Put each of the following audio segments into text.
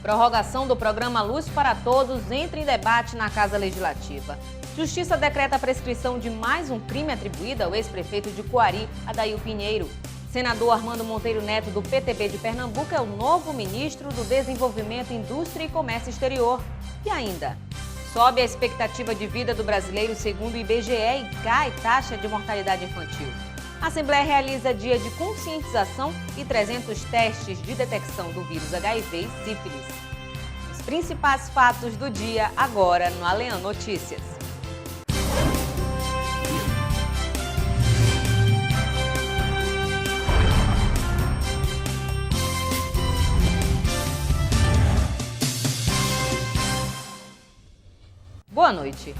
Prorrogação do programa Luz para Todos entra em debate na Casa Legislativa. Justiça decreta a prescrição de mais um crime atribuído ao ex-prefeito de Coari, Adail Pinheiro. Senador Armando Monteiro Neto, do PTB de Pernambuco, é o novo ministro do Desenvolvimento, Indústria e Comércio Exterior. E ainda, sobe a expectativa de vida do brasileiro segundo o IBGE e cai taxa de mortalidade infantil. A Assembleia realiza dia de conscientização e 300 testes de detecção do vírus HIV e sífilis. Os principais fatos do dia agora no Alean Notícias. Boa noite.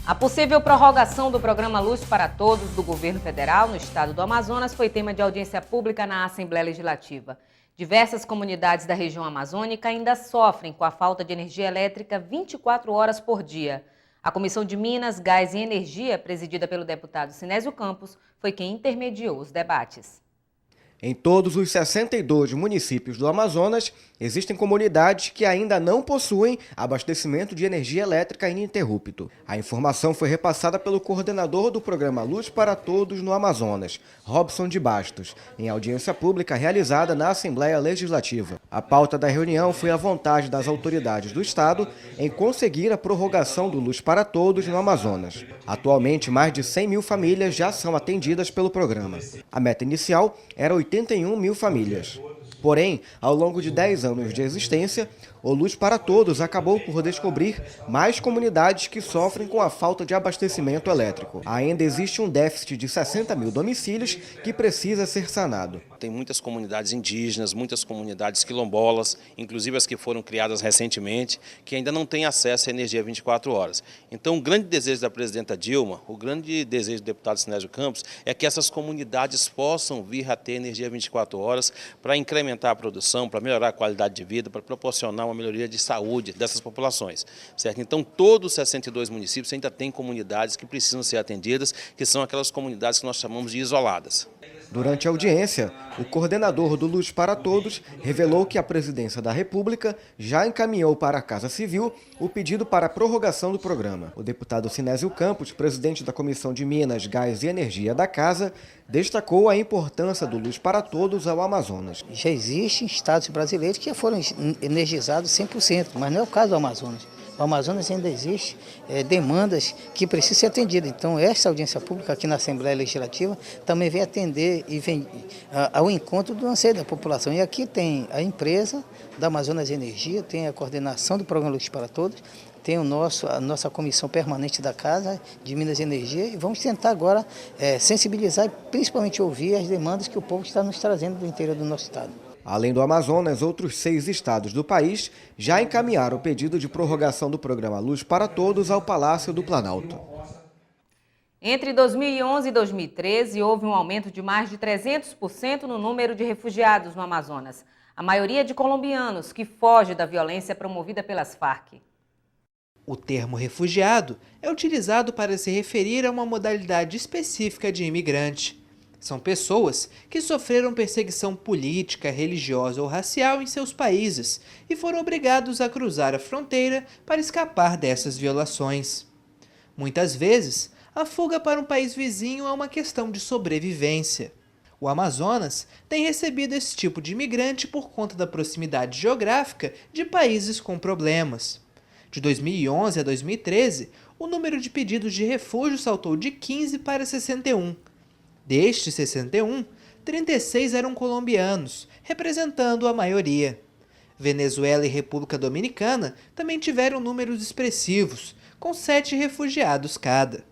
A possível prorrogação do programa Luz para Todos do governo federal no estado do Amazonas foi tema de audiência pública na Assembleia Legislativa. Diversas comunidades da região amazônica ainda sofrem com a falta de energia elétrica 24 horas por dia. A Comissão de Minas, Gás e Energia, presidida pelo deputado Sinésio Campos, foi quem intermediou os debates. Em todos os 62 municípios do Amazonas, existem comunidades que ainda não possuem abastecimento de energia elétrica ininterrupto. A informação foi repassada pelo coordenador do programa Luz para Todos no Amazonas, Robson de Bastos, em audiência pública realizada na Assembleia Legislativa. A pauta da reunião foi a vontade das autoridades do Estado em conseguir a prorrogação do Luz para Todos no Amazonas. Atualmente, mais de 100 mil famílias já são atendidas pelo programa. A meta inicial era 81 mil famílias. Porém, ao longo de 10 anos de existência, o Luz para Todos acabou por descobrir mais comunidades que sofrem com a falta de abastecimento elétrico. Ainda existe um déficit de 60 mil domicílios que precisa ser sanado. Tem muitas comunidades indígenas, muitas comunidades quilombolas, inclusive as que foram criadas recentemente, que ainda não têm acesso à energia 24 horas. Então, o grande desejo da presidenta Dilma, o grande desejo do deputado Sinésio Campos, é que essas comunidades possam vir a ter energia 24 horas para incrementar a produção, para melhorar a qualidade de vida, para proporcionar uma melhoria de saúde dessas populações, certo? Então, todos os 62 municípios ainda têm comunidades que precisam ser atendidas, que são aquelas comunidades que nós chamamos de isoladas. Durante a audiência, o coordenador do Luz para Todos revelou que a Presidência da República já encaminhou para a Casa Civil o pedido para a prorrogação do programa. O deputado Sinésio Campos, presidente da Comissão de Minas, Gás e Energia da Casa, destacou a importância do Luz para Todos ao Amazonas. Já existem estados brasileiros que já foram energizados 100%, mas não é o caso do Amazonas. O Amazonas ainda existe demandas que precisam ser atendidas. Então, esta audiência pública aqui na Assembleia Legislativa também vem atender e vem ao encontro do anseio da população. E aqui tem a empresa da Amazonas Energia, tem a coordenação do programa Luz para Todos, tem a nossa comissão permanente da Casa de Minas e Energia e vamos tentar agora sensibilizar e principalmente ouvir as demandas que o povo está nos trazendo do interior do nosso estado. Além do Amazonas, outros 6 estados do país já encaminharam o pedido de prorrogação do programa Luz para Todos ao Palácio do Planalto. Entre 2011 e 2013, houve um aumento de mais de 300% no número de refugiados no Amazonas. A maioria de colombianos que fogem da violência promovida pelas Farc. O termo refugiado é utilizado para se referir a uma modalidade específica de imigrante. São pessoas que sofreram perseguição política, religiosa ou racial em seus países e foram obrigados a cruzar a fronteira para escapar dessas violações. Muitas vezes, a fuga para um país vizinho é uma questão de sobrevivência. O Amazonas tem recebido esse tipo de imigrante por conta da proximidade geográfica de países com problemas. De 2011 a 2013, o número de pedidos de refúgio saltou de 15 para 61. Destes 61, 36 eram colombianos, representando a maioria. Venezuela e República Dominicana também tiveram números expressivos, com 7 refugiados cada.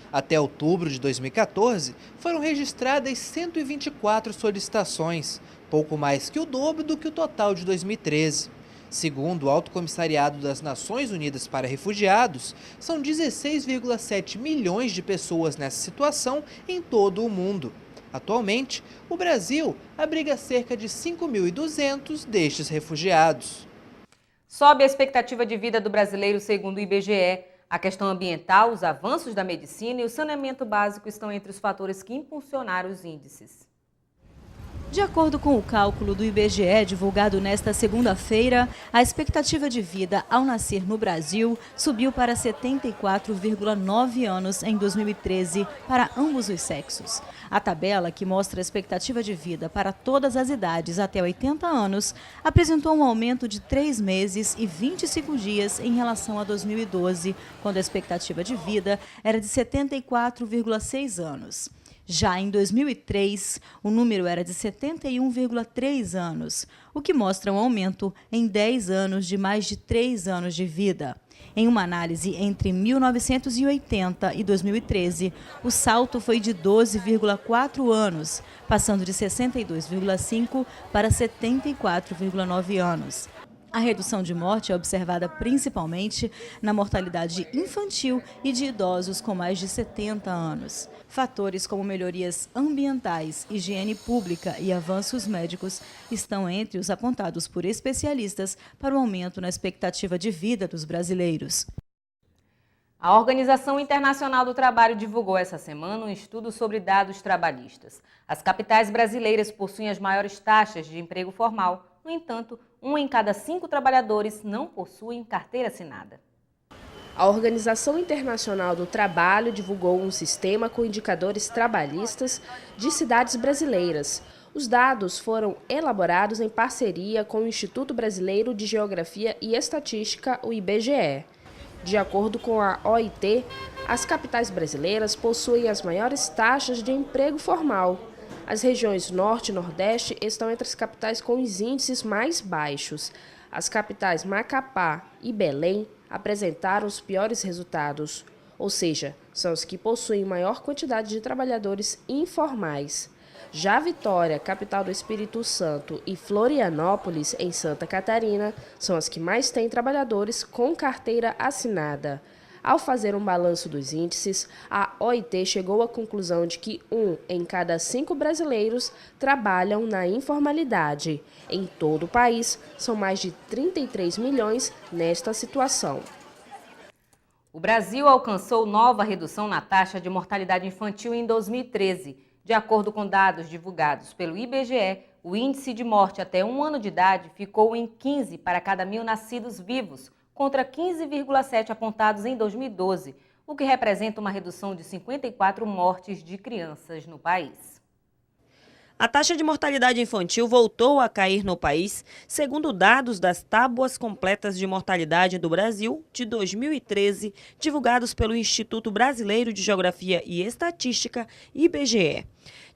Até outubro de 2014, foram registradas 124 solicitações, pouco mais que o dobro do que o total de 2013. Segundo o Alto Comissariado das Nações Unidas para Refugiados, são 16,7 milhões de pessoas nessa situação em todo o mundo. Atualmente, o Brasil abriga cerca de 5.200 destes refugiados. Sobe a expectativa de vida do brasileiro segundo o IBGE. A questão ambiental, os avanços da medicina e o saneamento básico estão entre os fatores que impulsionaram os índices. De acordo com o cálculo do IBGE divulgado nesta segunda-feira, a expectativa de vida ao nascer no Brasil subiu para 74,9 anos em 2013 para ambos os sexos. A tabela, que mostra a expectativa de vida para todas as idades até 80 anos, apresentou um aumento de 3 meses e 25 dias em relação a 2012, quando a expectativa de vida era de 74,6 anos. Já em 2003, o número era de 71,3 anos, o que mostra um aumento em 10 anos de mais de 3 anos de vida. Em uma análise entre 1980 e 2013, o salto foi de 12,4 anos, passando de 62,5 para 74,9 anos. A redução de morte é observada principalmente na mortalidade infantil e de idosos com mais de 70 anos. Fatores como melhorias ambientais, higiene pública e avanços médicos estão entre os apontados por especialistas para o aumento na expectativa de vida dos brasileiros. A Organização Internacional do Trabalho divulgou essa semana um estudo sobre dados trabalhistas. As capitais brasileiras possuem as maiores taxas de emprego formal. No entanto, 1 em cada 5 trabalhadores não possuem carteira assinada. A Organização Internacional do Trabalho divulgou um sistema com indicadores trabalhistas de cidades brasileiras. Os dados foram elaborados em parceria com o Instituto Brasileiro de Geografia e Estatística, o IBGE. De acordo com a OIT, as capitais brasileiras possuem as maiores taxas de emprego formal. As regiões Norte e Nordeste estão entre as capitais com os índices mais baixos. As capitais Macapá e Belém apresentaram os piores resultados, ou seja, são as que possuem maior quantidade de trabalhadores informais. Já Vitória, capital do Espírito Santo, e Florianópolis, em Santa Catarina, são as que mais têm trabalhadores com carteira assinada. Ao fazer um balanço dos índices, a OIT chegou à conclusão de que 1 em cada 5 brasileiros trabalham na informalidade. Em todo o país, são mais de 33 milhões nesta situação. O Brasil alcançou nova redução na taxa de mortalidade infantil em 2013. De acordo com dados divulgados pelo IBGE, o índice de morte até 1 ano de idade ficou em 15 para cada 1.000 nascidos vivos, contra 15,7 apontados em 2012, o que representa uma redução de 54 mortes de crianças no país. A taxa de mortalidade infantil voltou a cair no país, segundo dados das Tábuas Completas de Mortalidade do Brasil, de 2013, divulgados pelo Instituto Brasileiro de Geografia e Estatística, IBGE.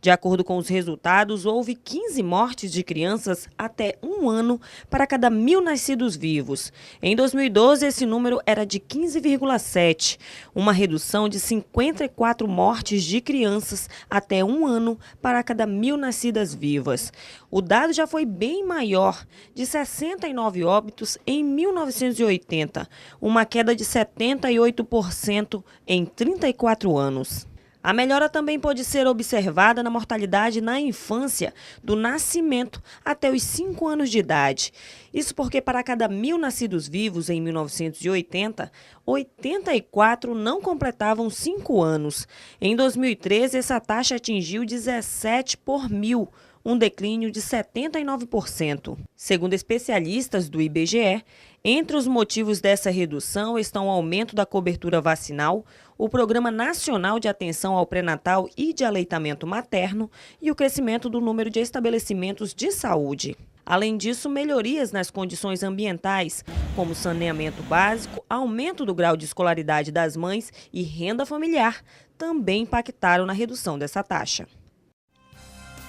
De acordo com os resultados, houve 15 mortes de crianças até 1 ano para cada 1.000 nascidos vivos. Em 2012, esse número era de 15,7, uma redução de 54 mortes de crianças até 1 ano para cada 1.000 nascidas vivas. O dado já foi bem maior, de 69 óbitos em 1980, uma queda de 78% em 34 anos. A melhora também pode ser observada na mortalidade na infância, do nascimento até os 5 anos de idade. Isso porque para cada 1.000 nascidos vivos em 1980, 84 não completavam 5 anos. Em 2013, essa taxa atingiu 17 por 1.000, um declínio de 79%. Segundo especialistas do IBGE, entre os motivos dessa redução estão o aumento da cobertura vacinal, o Programa Nacional de Atenção ao Pré-Natal e de Aleitamento Materno e o crescimento do número de estabelecimentos de saúde. Além disso, melhorias nas condições ambientais, como saneamento básico, aumento do grau de escolaridade das mães e renda familiar, também impactaram na redução dessa taxa.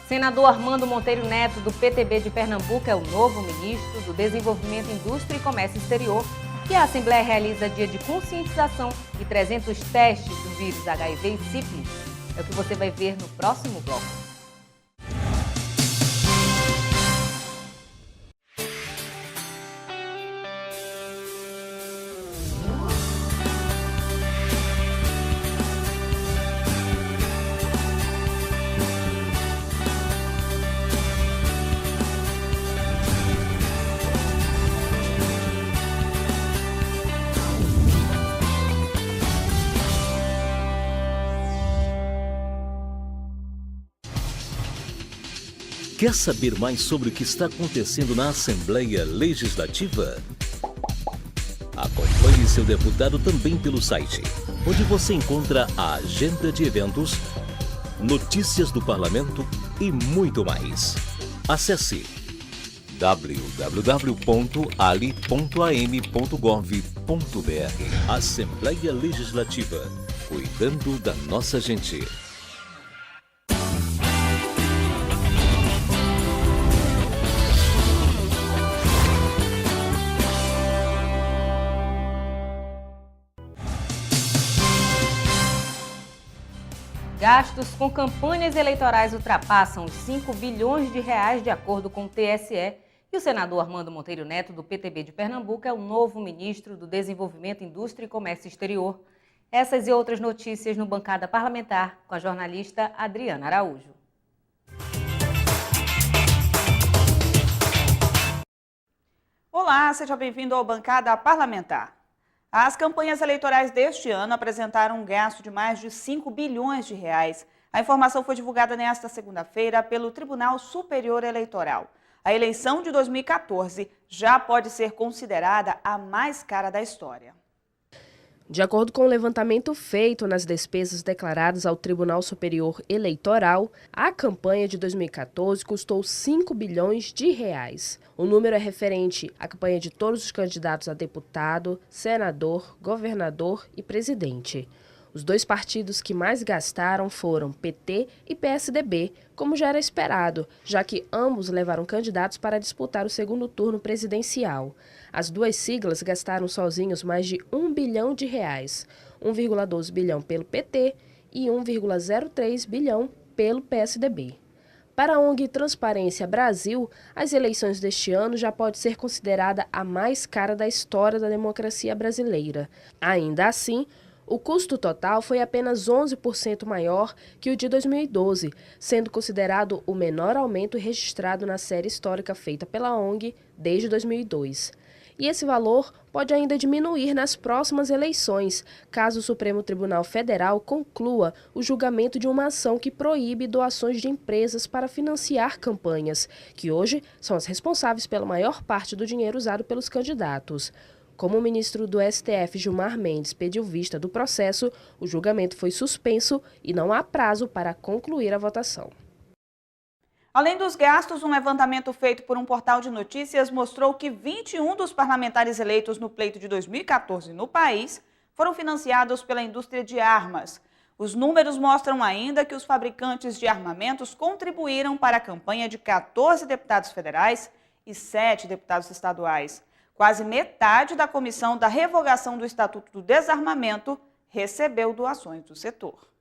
Senador Armando Monteiro Neto, do PTB de Pernambuco, é o novo ministro do Desenvolvimento, Indústria e Comércio Exterior, que a Assembleia realiza dia de conscientização e 300 testes do vírus HIV e sífilis. É o que você vai ver no próximo bloco. Quer saber mais sobre o que está acontecendo na Assembleia Legislativa? Acompanhe seu deputado também pelo site, onde você encontra a agenda de eventos, notícias do parlamento e muito mais. Acesse www.ali.am.gov.br. Assembleia Legislativa, cuidando da nossa gente. Gastos com campanhas eleitorais ultrapassam os 5 bilhões de reais, de acordo com o TSE. E o senador Armando Monteiro Neto, do PTB de Pernambuco, é o novo ministro do Desenvolvimento, Indústria e Comércio Exterior. Essas e outras notícias no Bancada Parlamentar, com a jornalista Adriana Araújo. Olá, seja bem-vindo ao Bancada Parlamentar. As campanhas eleitorais deste ano apresentaram um gasto de mais de 5 bilhões de reais. A informação foi divulgada nesta segunda-feira pelo Tribunal Superior Eleitoral. A eleição de 2014 já pode ser considerada a mais cara da história. De acordo com o levantamento feito nas despesas declaradas ao Tribunal Superior Eleitoral, a campanha de 2014 custou 5 bilhões de reais. O número é referente à campanha de todos os candidatos a deputado, senador, governador e presidente. Os dois partidos que mais gastaram foram PT e PSDB, como já era esperado, já que ambos levaram candidatos para disputar o segundo turno presidencial. As duas siglas gastaram sozinhos mais de 1 bilhão de reais, 1,12 bilhão pelo PT e 1,03 bilhão pelo PSDB. Para a ONG Transparência Brasil, as eleições deste ano já pode ser considerada a mais cara da história da democracia brasileira. Ainda assim, o custo total foi apenas 11% maior que o de 2012, sendo considerado o menor aumento registrado na série histórica feita pela ONG desde 2002. E esse valor pode ainda diminuir nas próximas eleições, caso o Supremo Tribunal Federal conclua o julgamento de uma ação que proíbe doações de empresas para financiar campanhas, que hoje são as responsáveis pela maior parte do dinheiro usado pelos candidatos. Como o ministro do STF, Gilmar Mendes, pediu vista do processo, o julgamento foi suspenso e não há prazo para concluir a votação. Além dos gastos, um levantamento feito por um portal de notícias mostrou que 21 dos parlamentares eleitos no pleito de 2014 no país foram financiados pela indústria de armas. Os números mostram ainda que os fabricantes de armamentos contribuíram para a campanha de 14 deputados federais e 7 deputados estaduais. Quase metade da comissão da revogação do Estatuto do Desarmamento recebeu doações do setor.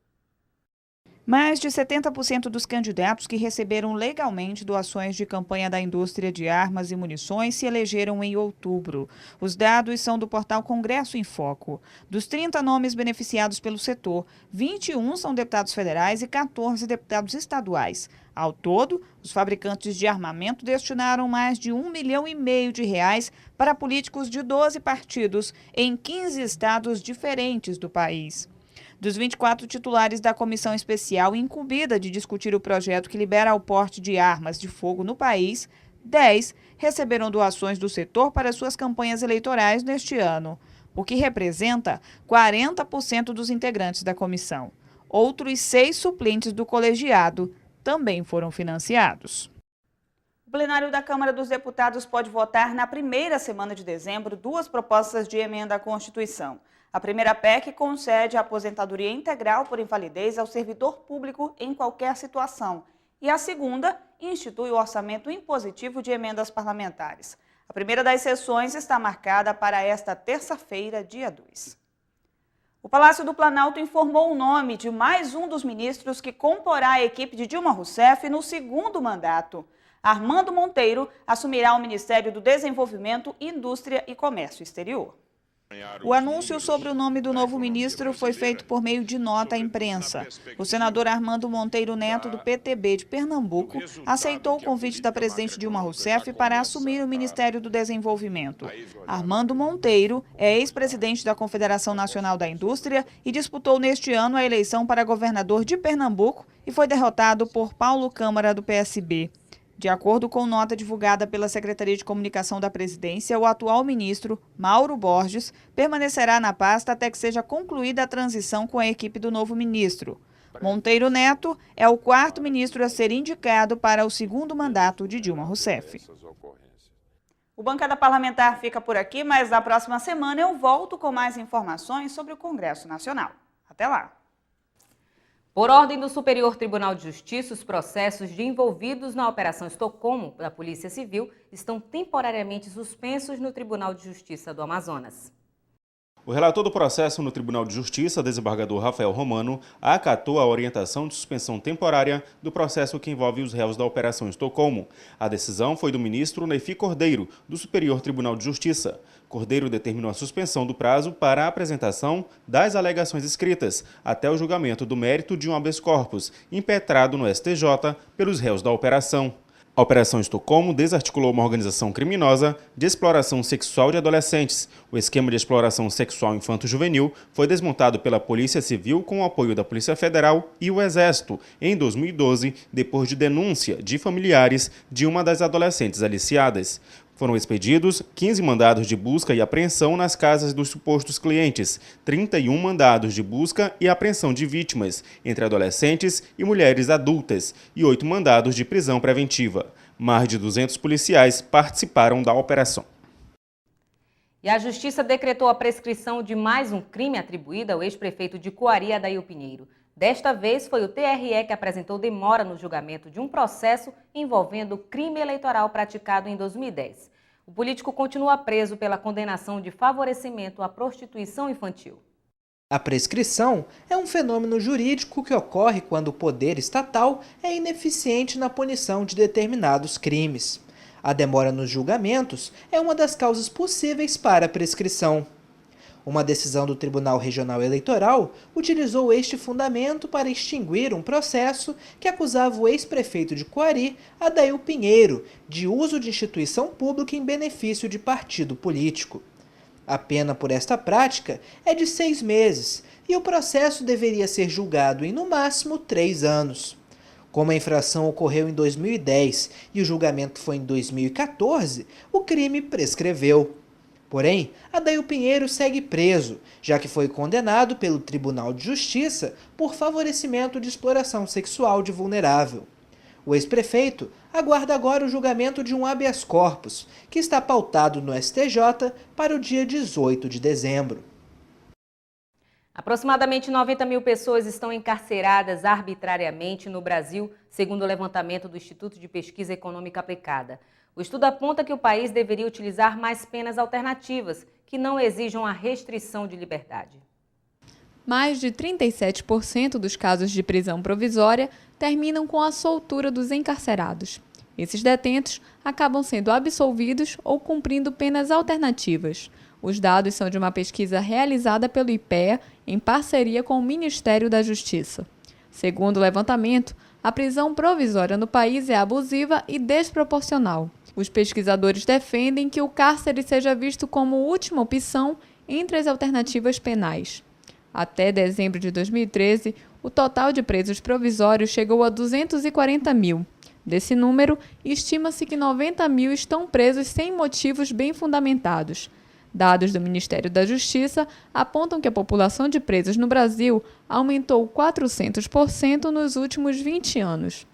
Mais de 70% dos candidatos que receberam legalmente doações de campanha da indústria de armas e munições se elegeram em outubro. Os dados são do portal Congresso em Foco. Dos 30 nomes beneficiados pelo setor, 21 são deputados federais e 14 deputados estaduais. Ao todo, os fabricantes de armamento destinaram mais de 1,5 milhão de reais para políticos de 12 partidos em 15 estados diferentes do país. Dos 24 titulares da comissão especial incumbida de discutir o projeto que libera o porte de armas de fogo no país, 10 receberam doações do setor para suas campanhas eleitorais neste ano, o que representa 40% dos integrantes da comissão. Outros 6 suplentes do colegiado também foram financiados. O plenário da Câmara dos Deputados pode votar na primeira semana de dezembro 2 propostas de emenda à Constituição. A primeira PEC concede a aposentadoria integral por invalidez ao servidor público em qualquer situação. E a segunda institui o orçamento impositivo de emendas parlamentares. A primeira das sessões está marcada para esta terça-feira, dia 2. O Palácio do Planalto informou o nome de mais um dos ministros que comporá a equipe de Dilma Rousseff no segundo mandato. Armando Monteiro assumirá o Ministério do Desenvolvimento, Indústria e Comércio Exterior. O anúncio sobre o nome do novo ministro foi feito por meio de nota à imprensa. O senador Armando Monteiro Neto, do PTB de Pernambuco, aceitou o convite da presidente Dilma Rousseff para assumir o Ministério do Desenvolvimento. Armando Monteiro é ex-presidente da Confederação Nacional da Indústria e disputou neste ano a eleição para governador de Pernambuco e foi derrotado por Paulo Câmara, do PSB. De acordo com nota divulgada pela Secretaria de Comunicação da Presidência, o atual ministro, Mauro Borges, permanecerá na pasta até que seja concluída a transição com a equipe do novo ministro. Monteiro Neto é o 4º ministro a ser indicado para o 2º mandato de Dilma Rousseff. O Bancada Parlamentar fica por aqui, mas na próxima semana eu volto com mais informações sobre o Congresso Nacional. Até lá! Por ordem do Superior Tribunal de Justiça, os processos de envolvidos na Operação Estocolmo da Polícia Civil estão temporariamente suspensos no Tribunal de Justiça do Amazonas. O relator do processo no Tribunal de Justiça, desembargador Rafael Romano, acatou a orientação de suspensão temporária do processo que envolve os réus da Operação Estocolmo. A decisão foi do ministro Nefi Cordeiro, do Superior Tribunal de Justiça. Cordeiro determinou a suspensão do prazo para a apresentação das alegações escritas até o julgamento do mérito de um habeas corpus, impetrado no STJ pelos réus da operação. A Operação Estocolmo desarticulou uma organização criminosa de exploração sexual de adolescentes. O esquema de exploração sexual infanto-juvenil foi desmontado pela Polícia Civil com o apoio da Polícia Federal e o Exército em 2012, depois de denúncia de familiares de uma das adolescentes aliciadas. Foram expedidos 15 mandados de busca e apreensão nas casas dos supostos clientes, 31 mandados de busca e apreensão de vítimas, entre adolescentes e mulheres adultas, e 8 mandados de prisão preventiva. Mais de 200 policiais participaram da operação. E a Justiça decretou a prescrição de mais um crime atribuído ao ex-prefeito de Coari, Adail Pinheiro. Desta vez, foi o TRE que apresentou demora no julgamento de um processo envolvendo crime eleitoral praticado em 2010. O político continua preso pela condenação de favorecimento à prostituição infantil. A prescrição é um fenômeno jurídico que ocorre quando o poder estatal é ineficiente na punição de determinados crimes. A demora nos julgamentos é uma das causas possíveis para a prescrição. Uma decisão do Tribunal Regional Eleitoral utilizou este fundamento para extinguir um processo que acusava o ex-prefeito de Coari, Adail Pinheiro, de uso de instituição pública em benefício de partido político. A pena por esta prática é de 6 meses e o processo deveria ser julgado em, no máximo, 3 anos. Como a infração ocorreu em 2010 e o julgamento foi em 2014, o crime prescreveu. Porém, Adail Pinheiro segue preso, já que foi condenado pelo Tribunal de Justiça por favorecimento de exploração sexual de vulnerável. O ex-prefeito aguarda agora o julgamento de um habeas corpus, que está pautado no STJ para o dia 18 de dezembro. Aproximadamente 90 mil pessoas estão encarceradas arbitrariamente no Brasil, segundo o levantamento do Instituto de Pesquisa Econômica Aplicada. O estudo aponta que o país deveria utilizar mais penas alternativas, que não exijam a restrição de liberdade. Mais de 37% dos casos de prisão provisória terminam com a soltura dos encarcerados. Esses detentos acabam sendo absolvidos ou cumprindo penas alternativas. Os dados são de uma pesquisa realizada pelo IPEA em parceria com o Ministério da Justiça. Segundo o levantamento, a prisão provisória no país é abusiva e desproporcional. Os pesquisadores defendem que o cárcere seja visto como última opção entre as alternativas penais. Até dezembro de 2013, o total de presos provisórios chegou a 240 mil. Desse número, estima-se que 90 mil estão presos sem motivos bem fundamentados. Dados do Ministério da Justiça apontam que a população de presos no Brasil aumentou 400% nos últimos 20 anos.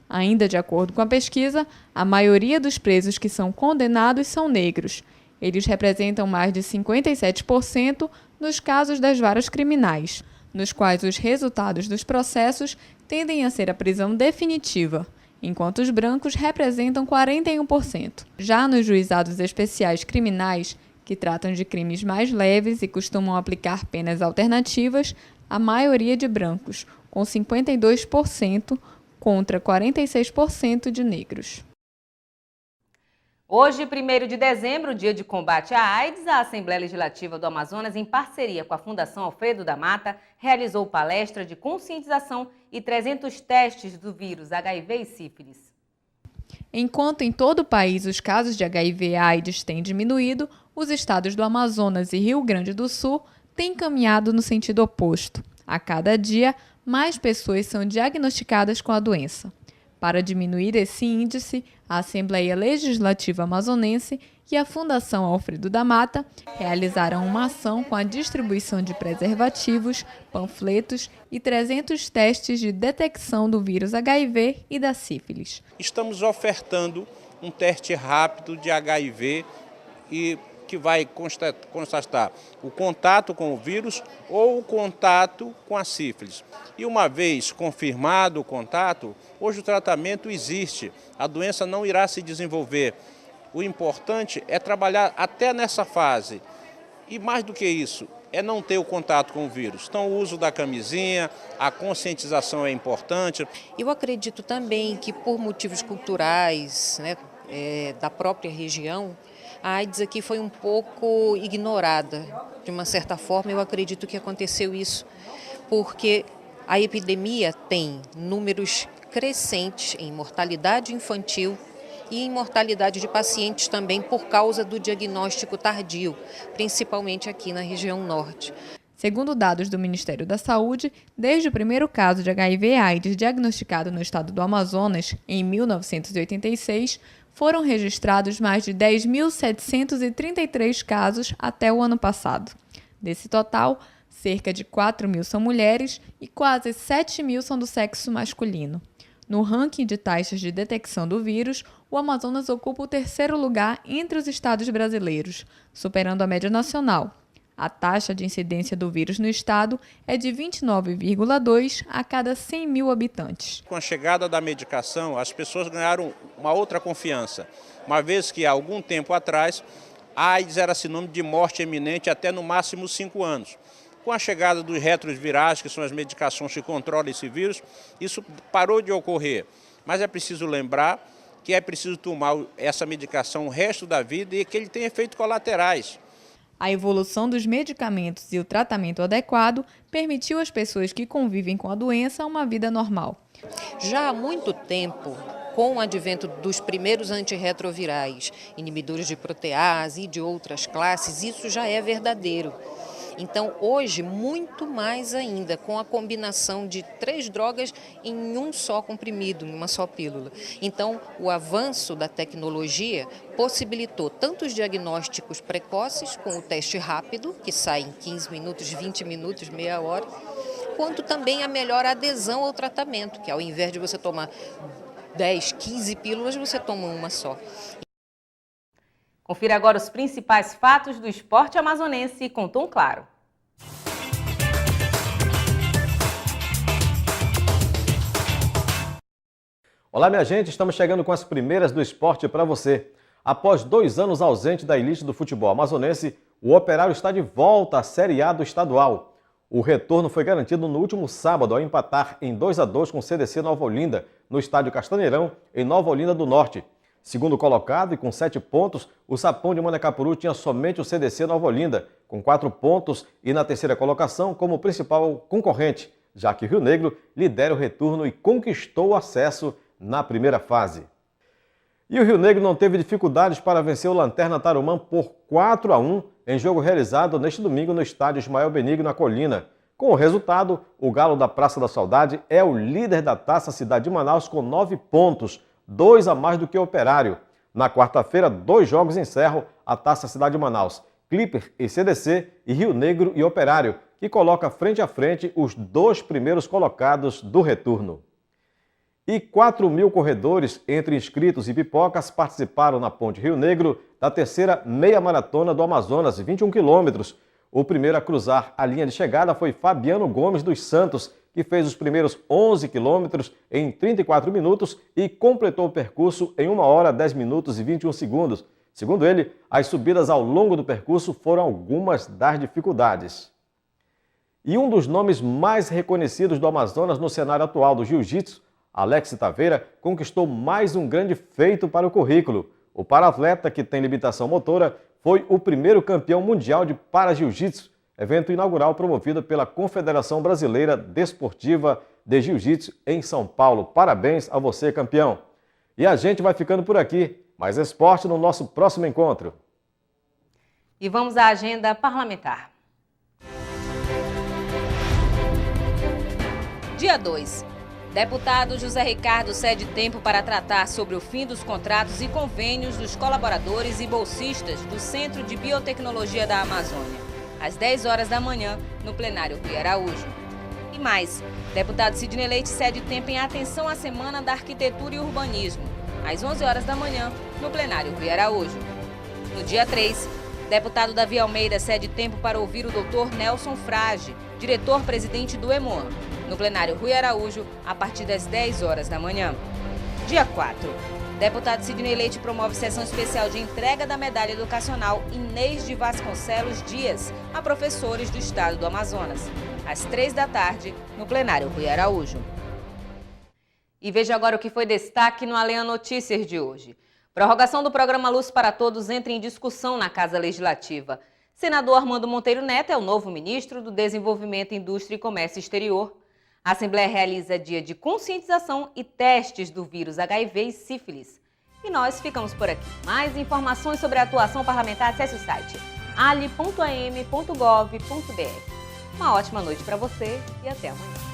Ainda de acordo com a pesquisa, a maioria dos presos que são condenados são negros. Eles representam mais de 57% nos casos das varas criminais, nos quais os resultados dos processos tendem a ser a prisão definitiva, enquanto os brancos representam 41%. Já nos juizados especiais criminais, que tratam de crimes mais leves e costumam aplicar penas alternativas, a maioria de brancos, com 52%, contra 46% de negros. Hoje, 1º de dezembro, dia de combate à AIDS, a Assembleia Legislativa do Amazonas, em parceria com a Fundação Alfredo da Mata, realizou palestra de conscientização e 300 testes do vírus HIV e sífilis. Enquanto em todo o país os casos de HIV e AIDS têm diminuído, os estados do Amazonas e Rio Grande do Sul têm caminhado no sentido oposto. A cada dia, mais pessoas são diagnosticadas com a doença. Para diminuir esse índice, a Assembleia Legislativa Amazonense e a Fundação Alfredo da Mata realizaram uma ação com a distribuição de preservativos, panfletos e 300 testes de detecção do vírus HIV e da sífilis. Estamos ofertando um teste rápido de HIV e que vai constatar o contato com o vírus ou o contato com a sífilis. E uma vez confirmado o contato, hoje o tratamento existe, a doença não irá se desenvolver. O importante é trabalhar até nessa fase. E mais do que isso, é não ter o contato com o vírus. Então o uso da camisinha, a conscientização é importante. Eu acredito também que por motivos culturais, da própria região, a AIDS aqui foi um pouco ignorada. De uma certa forma, eu acredito que aconteceu isso, porque a epidemia tem números crescentes em mortalidade infantil e em mortalidade de pacientes também por causa do diagnóstico tardio, principalmente aqui na região norte. Segundo dados do Ministério da Saúde, desde o primeiro caso de HIV/AIDS diagnosticado no estado do Amazonas, em 1986, foram registrados mais de 10.733 casos até o ano passado. Desse total, cerca de 4.000 são mulheres e quase 7.000 são do sexo masculino. No ranking de taxas de detecção do vírus, o Amazonas ocupa o terceiro lugar entre os estados brasileiros, superando a média nacional. A taxa de incidência do vírus no estado é de 29,2 a cada 100 mil habitantes. Com a chegada da medicação, as pessoas ganharam uma outra confiança, uma vez que há algum tempo atrás, a AIDS era sinônimo de morte iminente até no máximo 5 anos. Com a chegada dos retrovirais, que são as medicações que controlam esse vírus, isso parou de ocorrer. Mas é preciso lembrar que é preciso tomar essa medicação o resto da vida e que ele tem efeitos colaterais. A evolução dos medicamentos e o tratamento adequado permitiu às pessoas que convivem com a doença uma vida normal. Já há muito tempo, com o advento dos primeiros antirretrovirais, inibidores de protease e de outras classes, isso já é verdadeiro. Então, hoje, muito mais ainda, com a combinação de 3 drogas em um só comprimido, em uma só pílula. Então, o avanço da tecnologia possibilitou tanto os diagnósticos precoces, com o teste rápido, que sai em 15 minutos, 20 minutos, meia hora, quanto também a melhor adesão ao tratamento, que ao invés de você tomar 10, 15 pílulas, você toma uma só. Confira agora os principais fatos do esporte amazonense com Tom Claro. Olá, minha gente, estamos chegando com as primeiras do esporte para você. Após 2 anos ausente da elite do futebol amazonense, o Operário está de volta à Série A do estadual. O retorno foi garantido no último sábado ao empatar em 2-2 com o CDC Nova Olinda, no estádio Castanheirão, em Nova Olinda do Norte. Segundo colocado e com 7 pontos, o Sapão de Manacapuru tinha somente o CDC Nova Olinda, com 4 pontos e na terceira colocação como principal concorrente, já que o Rio Negro lidera o retorno e conquistou o acesso na primeira fase. E o Rio Negro não teve dificuldades para vencer o Lanterna Tarumã por 4-1 em jogo realizado neste domingo no estádio Ismael Benigno, na Colina. Com o resultado, o Galo da Praça da Saudade é o líder da Taça Cidade de Manaus com 9 pontos, 2 a mais do que o Operário. Na quarta-feira, 2 jogos encerram a Taça Cidade de Manaus. Clipper e CDC e Rio Negro e Operário, que coloca frente a frente os 2 primeiros colocados do retorno. E 4.000 corredores, entre inscritos e pipocas, participaram na Ponte Rio Negro da terceira meia maratona do Amazonas, 21 quilômetros. O primeiro a cruzar a linha de chegada foi Fabiano Gomes dos Santos, que fez os primeiros 11 quilômetros em 34 minutos e completou o percurso em 1 hora, 10 minutos e 21 segundos. Segundo ele, as subidas ao longo do percurso foram algumas das dificuldades. E um dos nomes mais reconhecidos do Amazonas no cenário atual do jiu-jitsu, Alex Taveira, conquistou mais um grande feito para o currículo. O paratleta, que tem limitação motora, foi o primeiro campeão mundial de para-jiu-jitsu, evento inaugural promovido pela Confederação Brasileira Desportiva de Jiu-Jitsu em São Paulo. Parabéns a você, campeão! E a gente vai ficando por aqui. Mais esporte no nosso próximo encontro. E vamos à agenda parlamentar. Dia 2. Deputado José Ricardo cede tempo para tratar sobre o fim dos contratos e convênios dos colaboradores e bolsistas do Centro de Biotecnologia da Amazônia, às 10 horas da manhã, no plenário Rui Araújo. E mais, deputado Sidney Leite cede tempo em atenção à Semana da Arquitetura e Urbanismo, às 11 horas da manhã, no plenário Rui Araújo. No dia 3, deputado Davi Almeida cede tempo para ouvir o Dr. Nelson Frage, diretor-presidente do EMOAN, no plenário Rui Araújo, a partir das 10 horas da manhã. Dia 4, deputado Sidney Leite promove sessão especial de entrega da medalha educacional Inês de Vasconcelos Dias a professores do estado do Amazonas, às 3 da tarde, no plenário Rui Araújo. E veja agora o que foi destaque no Alean Notícias de hoje. Prorrogação do programa Luz para Todos entra em discussão na Casa Legislativa. Senador Armando Monteiro Neto é o novo ministro do Desenvolvimento, Indústria e Comércio Exterior. A Assembleia realiza dia de conscientização e testes do vírus HIV e sífilis. E nós ficamos por aqui. Mais informações sobre a atuação parlamentar, acesse o site ali.am.gov.br. Uma ótima noite para você e até amanhã.